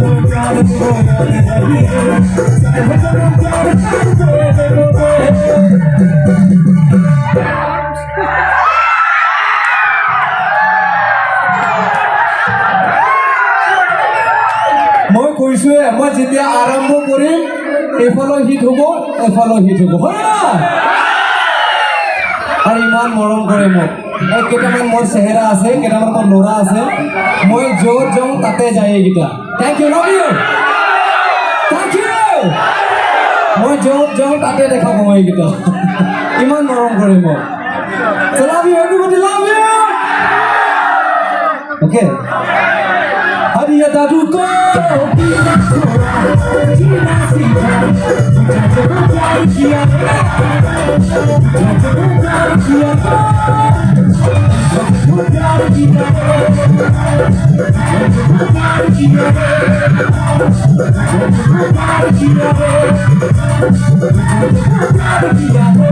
মই কৈছোৱে মই যেতিয়া আৰম্ভ কৰিম এইফালে হিট হ'ব এইফালে হিট হ'ব হয় না আৰু ইমান মৰম কৰে মোক এই কেইটামান মোৰ চেহেৰা আছে কেইটামান মোৰ ল'ৰা আছে মই য'ত যাওঁ তাতে যায় এইকেইটা thank you love you thank you মই য'ত যাওঁ তাতে দেখা পাওঁ এইকেইটা ইমান মৰম কৰে মোক so love you everybody love you okay Hadiah daduko Gina sita Dia Dia